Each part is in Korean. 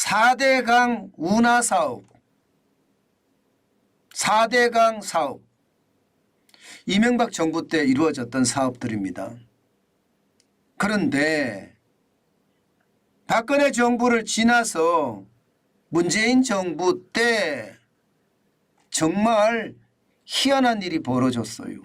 4대강 운하사업, 4대강 사업, 이명박 정부 때 이루어졌던 사업들입니다. 그런데 박근혜 정부를 지나서 문재인 정부 때 정말 희한한 일이 벌어졌어요.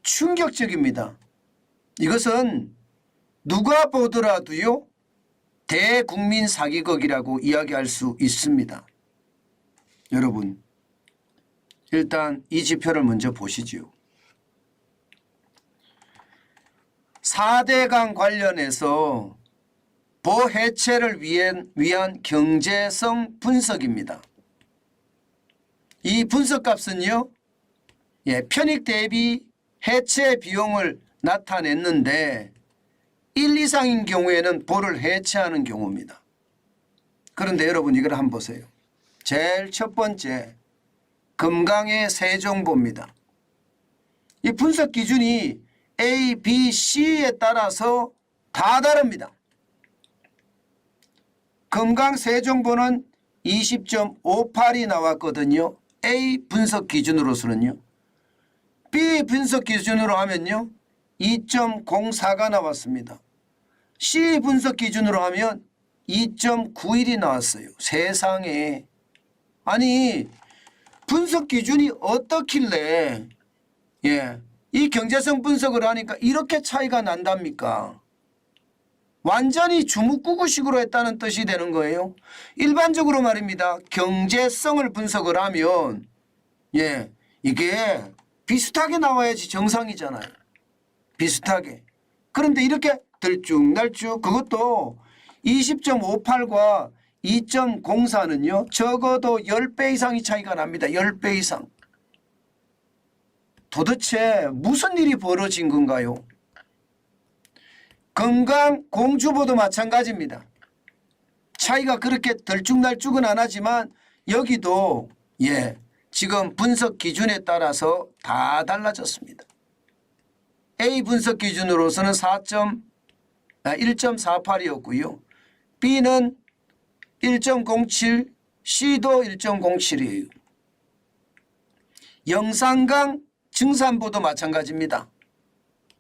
충격적입니다. 이것은 누가 보더라도요 대국민 사기극이라고 이야기할 수 있습니다. 여러분 일단 이 지표를 먼저 보시죠. 4대강 관련해서 보해체를 위한 경제성 분석입니다. 이 분석값은요 편익 대비 해체 비용을 나타냈는데 1 이상인 경우에는 보를 해체하는 경우입니다. 그런데 여러분 이걸 한번 보세요. 제일 첫 번째 금강의 세종보입니다. 이 분석 기준이 A, B, C에 따라서 다 다릅니다. 금강 세종보는 20.58이 나왔거든요. A 분석 기준으로서는요. B 분석 기준으로 하면요 2.04가 나왔습니다. C 분석 기준으로 하면 2.91이 나왔어요. 세상에. 아니 분석 기준이 어떻길래 이 경제성 분석을 하니까 이렇게 차이가 난답니까? 완전히 주묵구구식으로 했다는 뜻이 되는 거예요. 일반적으로 말입니다. 경제성을 분석을 하면 이게 비슷하게 나와야지 정상이잖아요. 비슷하게. 그런데 이렇게 들쭉날쭉 그것도 20.58과 2.04는요 적어도 10배 이상이 차이가 납니다. 10배 이상. 도대체 무슨 일이 벌어진 건가요? 금강 공주보도 마찬가지입니다. 차이가 그렇게 들쭉날쭉은 안 하지만 여기도 지금 분석 기준에 따라서 다 달라졌습니다. A 분석 기준으로서는 1.48이었고요. B는 1.07, C도 1.07이에요. 영산강 증산보도 마찬가지입니다.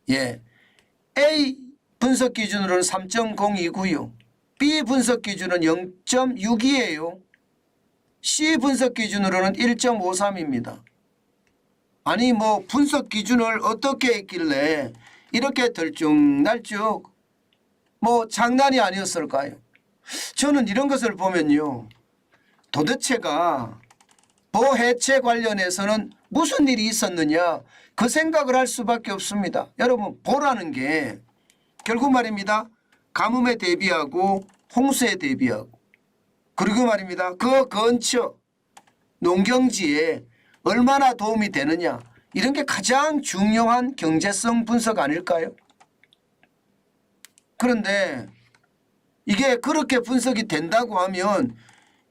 A 분석 기준으로는 3.02고요. B 분석 기준은 0.62예요. C 분석 기준으로는 1.53입니다. 아니 뭐 분석 기준을 어떻게 했길래 이렇게 들쭉날쭉 뭐 장난이 아니었을까요? 저는 이런 것을 보면요 도대체가 보해체 관련해서는 무슨 일이 있었느냐 그 생각을 할 수밖에 없습니다. 여러분 보라는 게 결국 말입니다. 가뭄에 대비하고 홍수에 대비하고 그리고 말입니다. 그 근처 농경지에 얼마나 도움이 되느냐 이런 게 가장 중요한 경제성 분석 아닐까요? 그런데 이게 그렇게 분석이 된다고 하면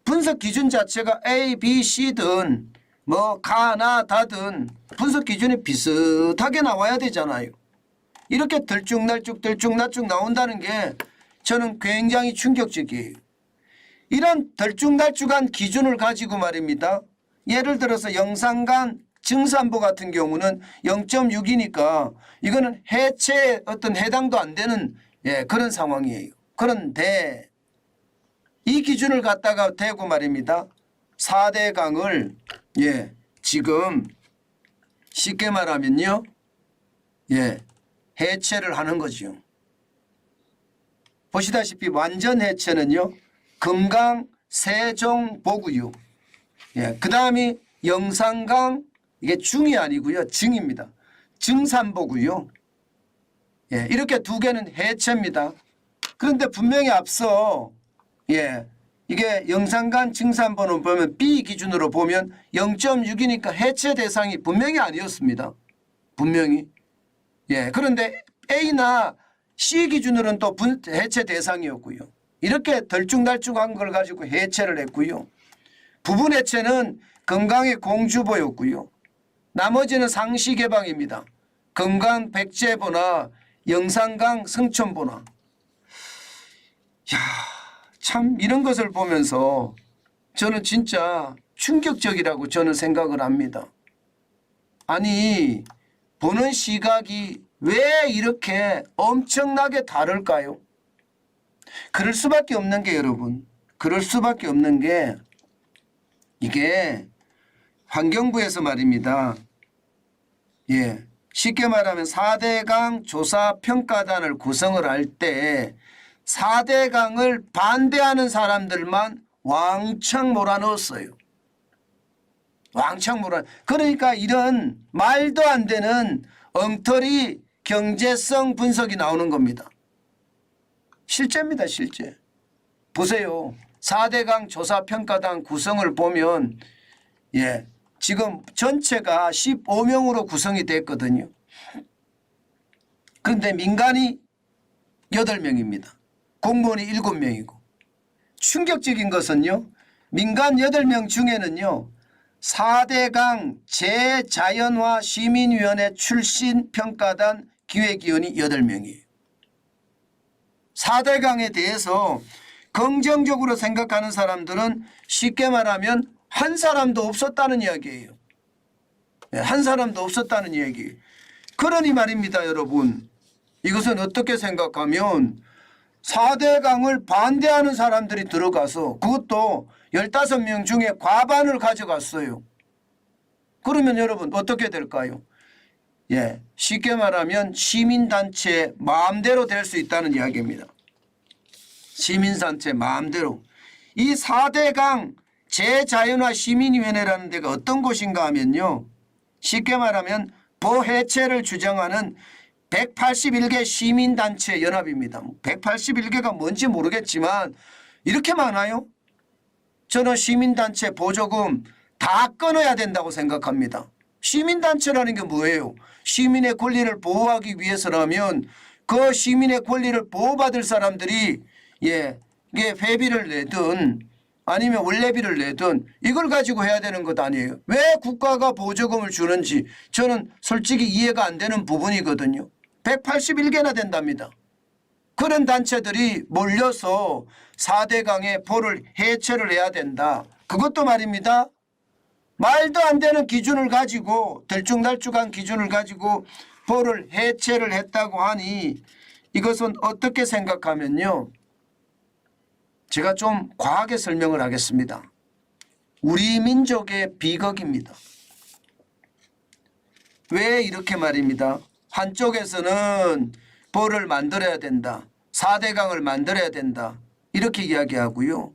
분석 기준 자체가 A, B, C든 뭐 가나 다든 분석 기준이 비슷하게 나와야 되잖아요. 이렇게 들쭉날쭉 나온다는 게 저는 굉장히 충격적이에요. 이런 들쭉날쭉한 기준을 가지고 말입니다. 예를 들어서 영산강 증산보 같은 경우는 0.6이니까 이거는 해체에 어떤 해당도 안 되는 그런 상황이에요. 그런데 이 기준을 갖다가 대고 말입니다. 4대강을 지금 쉽게 말하면요. 해체를 하는 거죠. 보시다시피 완전 해체는요. 금강 세종보고요. 그 다음이 영산강 이게 중이 아니고요. 증입니다. 증산보고요. 이렇게 두 개는 해체입니다. 그런데 분명히 앞서 이게 영산강 증산보는 보면 B 기준으로 보면 0.6이니까 해체 대상이 분명히 아니었습니다. 분명히. 그런데 A나 C 기준으로는 또 해체 대상이었고요. 이렇게 덜쭉날쭉한 걸 가지고 해체를 했고요. 부분 해체는 금강의 공주보였고요. 나머지는 상시개방입니다. 금강 백제보나 영산강 승천보나. 참 이런 것을 보면서 저는 진짜 충격적이라고 저는 생각을 합니다. 아니 보는 시각이 왜 이렇게 엄청나게 다를까요? 그럴 수밖에 없는 게 여러분, 그럴 수밖에 없는 게 이게 환경부에서 말입니다. 예, 쉽게 말하면 4대강 조사평가단을 구성을 할 때 4대강을 반대하는 사람들만 왕창 몰아넣었어요. 왕창 몰아. 그러니까 이런 말도 안 되는 엉터리 경제성 분석이 나오는 겁니다. 실제입니다. 실제. 보세요. 4대강 조사평가단 구성을 보면 예, 지금 전체가 15명으로 구성이 됐거든요. 그런데 민간이 8명입니다. 공무원이 7명이고 충격적인 것은요. 민간 8명 중에는요. 4대강 재자연화 시민위원회 출신 평가단 기획위원이 8명이에요. 4대강에 대해서 긍정적으로 생각하는 사람들은 쉽게 말하면 한 사람도 없었다는 이야기예요. 한 사람도 없었다는 이야기예요. 그러니 말입니다, 여러분. 이것은 어떻게 생각하면 4대강을 반대하는 사람들이 들어가서 그것도 15명 중에 과반을 가져갔어요. 그러면 여러분 어떻게 될까요? 예, 쉽게 말하면 시민단체 마음대로 될 수 있다는 이야기입니다. 시민단체 마음대로. 이 4대강 재자연화 시민위원회라는 데가 어떤 곳인가 하면요. 쉽게 말하면 보해체를 주장하는 181개 시민단체 연합입니다. 181개가 뭔지 모르겠지만 이렇게 많아요? 저는 시민단체 보조금 다 끊어야 된다고 생각합니다. 시민단체라는 게 뭐예요? 시민의 권리를 보호하기 위해서라면 그 시민의 권리를 보호받을 사람들이 예, 이게 회비를 내든 아니면 원래비를 내든 이걸 가지고 해야 되는 것 아니에요. 왜 국가가 보조금을 주는지 저는 솔직히 이해가 안 되는 부분이거든요. 181개나 된답니다. 그런 단체들이 몰려서 4대강의 보를 해체를 해야 된다. 그것도 말입니다. 말도 안 되는 기준을 가지고 들쭉날쭉한 기준을 가지고 보를 해체를 했다고 하니 이것은 어떻게 생각하면요. 제가 좀 과하게 설명을 하겠습니다. 우리 민족의 비극입니다. 왜 이렇게 말입니다. 한쪽에서는 보를 만들어야 된다. 4대강을 만들어야 된다. 이렇게 이야기하고요.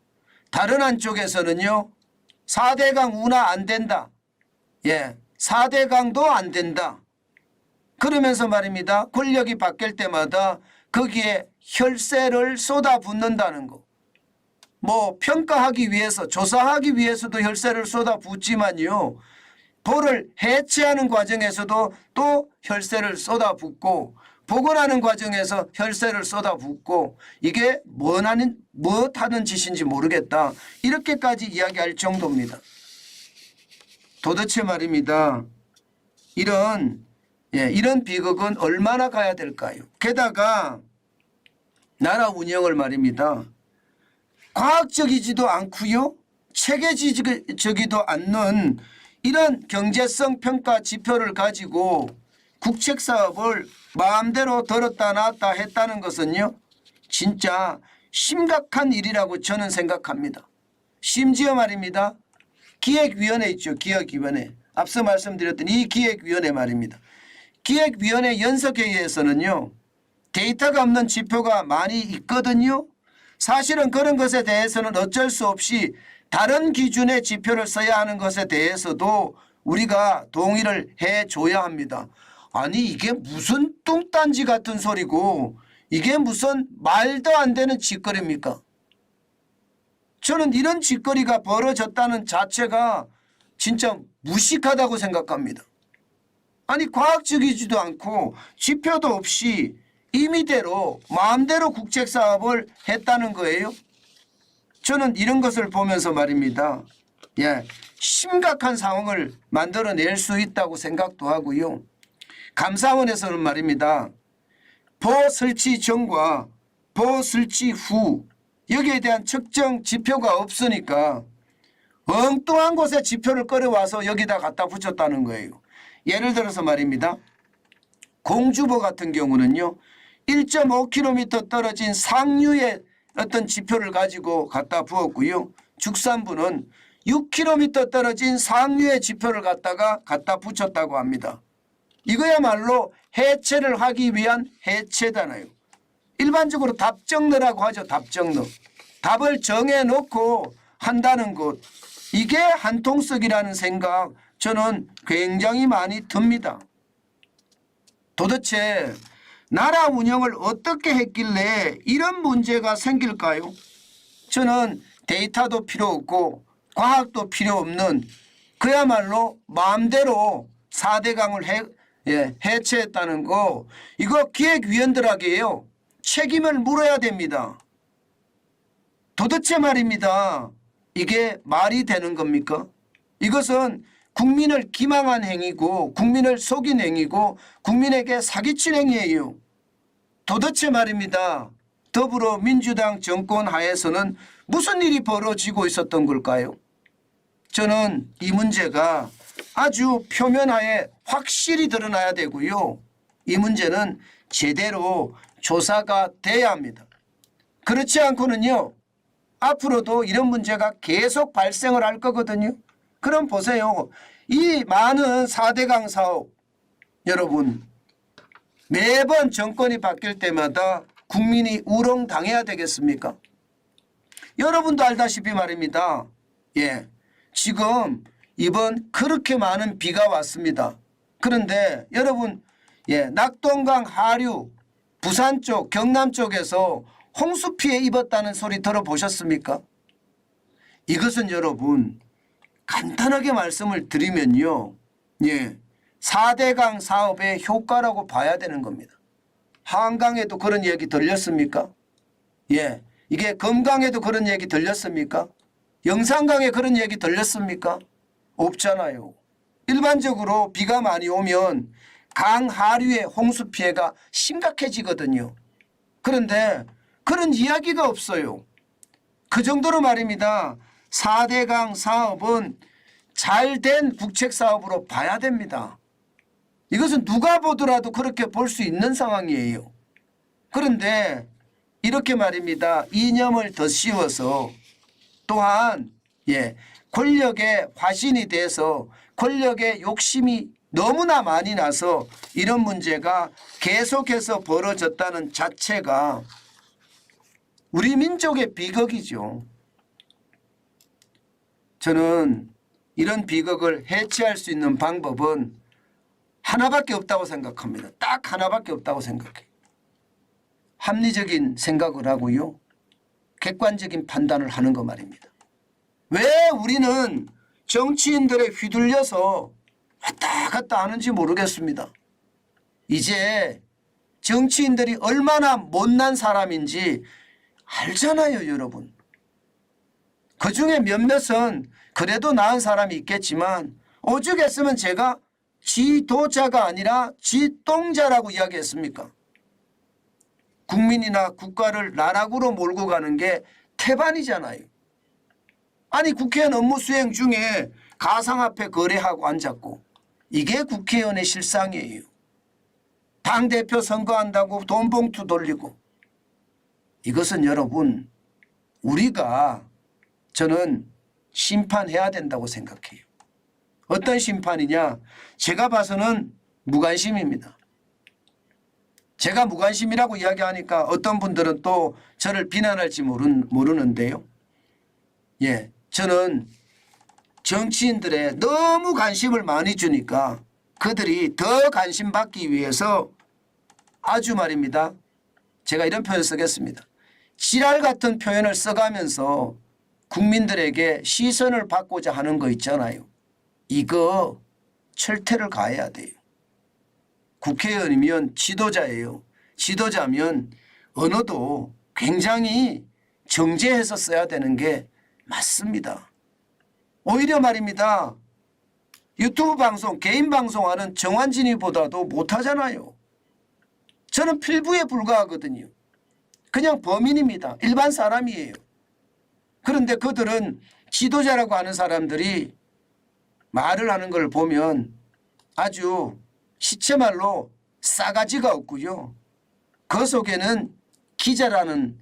다른 한쪽에서는요. 4대강 운하 안 된다. 예, 4대강도 안 된다. 그러면서 말입니다. 권력이 바뀔 때마다 거기에 혈세를 쏟아붓는다는 거. 뭐 평가하기 위해서 조사하기 위해서도 혈세를 쏟아붓지만요. 보를 해체하는 과정에서도 또 혈세를 쏟아붓고 복원하는 과정에서 혈세를 쏟아붓고 이게 무엇하는 짓인지 모르겠다. 이렇게까지 이야기할 정도입니다. 도대체 말입니다. 이런 비극은 얼마나 가야 될까요? 게다가 나라 운영을 말입니다. 과학적이지도 않고요. 체계적이지도 않는 이런 경제성 평가 지표를 가지고 국책사업을 마음대로 들었다 놨다 했다는 것은요. 진짜 심각한 일이라고 저는 생각합니다. 심지어 말입니다. 기획위원회 있죠. 기획위원회. 앞서 말씀드렸던 이 기획위원회 말입니다. 기획위원회 연석회의에서는요. 데이터가 없는 지표가 많이 있거든요. 사실은 그런 것에 대해서는 어쩔 수 없이 다른 기준의 지표를 써야 하는 것에 대해서도 우리가 동의를 해줘야 합니다. 아니 이게 무슨 뚱딴지 같은 소리고 이게 무슨 말도 안 되는 짓거리입니까? 저는 이런 짓거리가 벌어졌다는 자체가 진짜 무식하다고 생각합니다. 아니 과학적이지도 않고 지표도 없이 임의대로 마음대로 국책사업을 했다는 거예요. 저는 이런 것을 보면서 말입니다. 예, 심각한 상황을 만들어낼 수 있다고 생각도 하고요. 감사원에서는 말입니다. 보 설치 전과 보 설치 후 여기에 대한 측정 지표가 없으니까 엉뚱한 곳에 지표를 끌어와서 여기다 갖다 붙였다는 거예요. 예를 들어서 말입니다. 공주보 같은 경우는요. 1.5km 떨어진 상류의 어떤 지표를 가지고 갖다 부었고요. 죽산부는 6km 떨어진 상류의 지표를 갖다 붙였다고 합니다. 이거야말로 해체를 하기 위한 해체잖아요. 일반적으로 답정너라고 하죠. 답정너. 답을 정해놓고 한다는 것. 이게 한통속이라는 생각 저는 굉장히 많이 듭니다. 도대체 나라 운영을 어떻게 했길래 이런 문제가 생길까요? 저는 데이터도 필요 없고 과학도 필요 없는 그야말로 마음대로 4대강을 해체했다는 거 이거 기획위원들에게요. 책임을 물어야 됩니다. 도대체 말입니다. 이게 말이 되는 겁니까? 이것은 국민을 기망한 행위고 국민을 속인 행위고 국민에게 사기친 행위예요. 도대체 말입니다. 더불어민주당 정권 하에서는 무슨 일이 벌어지고 있었던 걸까요? 저는 이 문제가 아주 표면하에 확실히 드러나야 되고요. 이 문제는 제대로 조사가 돼야 합니다. 그렇지 않고는요. 앞으로도 이런 문제가 계속 발생을 할 거거든요. 그럼 보세요. 이 많은 4대강 사업 여러분 매번 정권이 바뀔 때마다 국민이 우롱당해야 되겠습니까? 여러분도 알다시피 말입니다. 예, 지금 이번 그렇게 많은 비가 왔습니다. 그런데 여러분 낙동강 하류 부산 쪽 경남 쪽에서 홍수 피해 입었다는 소리 들어보셨습니까? 이것은 여러분 간단하게 말씀을 드리면요. 4대강 사업의 효과라고 봐야 되는 겁니다. 한강에도 그런 얘기 들렸습니까? 이게 금강에도 그런 얘기 들렸습니까? 영산강에 그런 얘기 들렸습니까? 없잖아요. 일반적으로 비가 많이 오면 강 하류의 홍수 피해가 심각해지거든요. 그런데 그런 이야기가 없어요. 그 정도로 말입니다. 4대강 사업은 잘된 국책사업으로 봐야 됩니다. 이것은 누가 보더라도 그렇게 볼 수 있는 상황이에요. 그런데 이렇게 말입니다. 이념을 더 씌워서 또한 권력의 화신이 돼서 권력의 욕심이 너무나 많이 나서 이런 문제가 계속해서 벌어졌다는 자체가 우리 민족의 비극이죠. 저는 이런 비극을 해체할 수 있는 방법은 하나밖에 없다고 생각합니다. 딱 하나밖에 없다고 생각해요. 합리적인 생각을 하고요. 객관적인 판단을 하는 거 말입니다. 왜 우리는 정치인들에 휘둘려서 왔다 갔다 하는지 모르겠습니다. 이제 정치인들이 얼마나 못난 사람인지 알잖아요, 여러분. 그중에 몇몇은 그래도 나은 사람이 있겠지만 오죽했으면 제가 지도자가 아니라 지똥자라고 이야기했습니까? 국민이나 국가를 나락으로 몰고 가는 게 태반이잖아요. 아니 국회의원 업무 수행 중에 가상화폐 거래하고 앉았고 이게 국회의원의 실상이에요. 당대표 선거한다고 돈 봉투 돌리고 이것은 여러분 우리가 저는 심판해야 된다고 생각해요. 어떤 심판이냐? 제가 봐서는 무관심입니다. 제가 무관심이라고 이야기하니까 어떤 분들은 또 저를 비난할지 모르는데요. 저는 정치인들의 너무 관심을 많이 주니까 그들이 더 관심 받기 위해서 아주 말입니다. 제가 이런 표현을 쓰겠습니다. 지랄 같은 표현을 써가면서 국민들에게 시선을 받고자 하는 거 있잖아요. 이거 철퇴를 가해야 돼요. 국회의원이면 지도자예요. 지도자면 언어도 굉장히 정제해서 써야 되는 게 맞습니다. 오히려 말입니다. 유튜브 방송, 개인 방송하는 정환진이보다도 못하잖아요. 저는 필부에 불과하거든요. 그냥 범인입니다. 일반 사람이에요. 그런데 그들은 지도자라고 하는 사람들이 말을 하는 걸 보면 아주 시체말로 싸가지가 없고요. 그 속에는 기자라는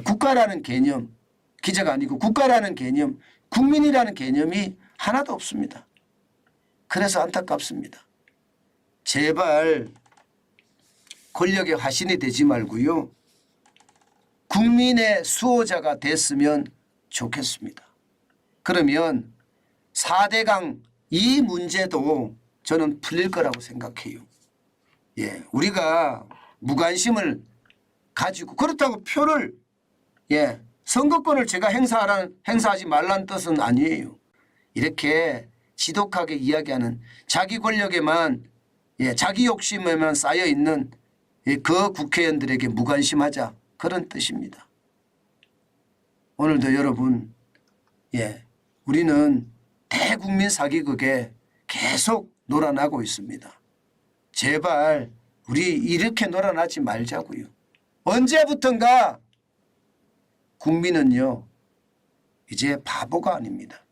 국가라는 개념, 기자가 아니고 국가라는 개념, 국민이라는 개념이 하나도 없습니다. 그래서 안타깝습니다. 제발 권력의 화신이 되지 말고요. 국민의 수호자가 됐으면 좋겠습니다. 그러면 4대강 이 문제도 저는 풀릴 거라고 생각해요. 우리가 무관심을 가지고 그렇다고 표를 선거권을 제가 행사하지 말라는 뜻은 아니에요. 이렇게 지독하게 이야기하는 자기 권력에만 자기 욕심에만 쌓여 있는 그 국회의원들에게 무관심하자 그런 뜻입니다. 오늘도 여러분 우리는 대국민 사기극에 계속 놀아나고 있습니다. 제발 우리 이렇게 놀아나지 말자고요. 언제부턴가 국민은요 이제 바보가 아닙니다.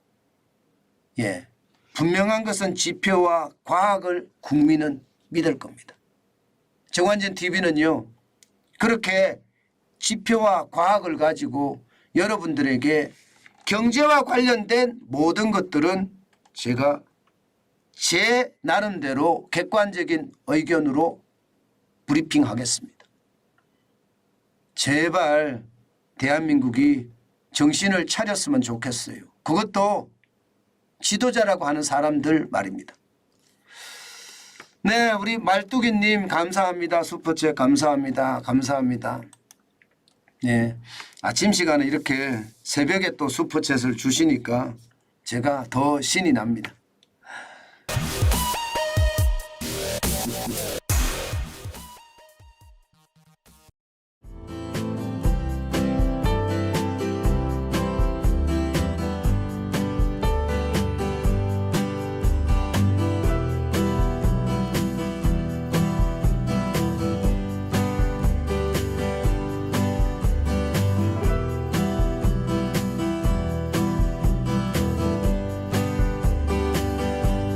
분명한 것은 지표와 과학을 국민은 믿을 겁니다. 정환진 TV는요 그렇게 지표와 과학을 가지고 여러분들에게 경제와 관련된 모든 것들은 제가 제 나름대로 객관적인 의견으로 브리핑하겠습니다. 제발 대한민국이 정신을 차렸으면 좋겠어요. 그것도 지도자라고 하는 사람들 말입니다. 네, 우리 말뚝이님 감사합니다. 슈퍼챗 감사합니다. 감사합니다. 네, 아침 시간에 이렇게 새벽에 또 슈퍼챗을 주시니까 제가 더 신이 납니다.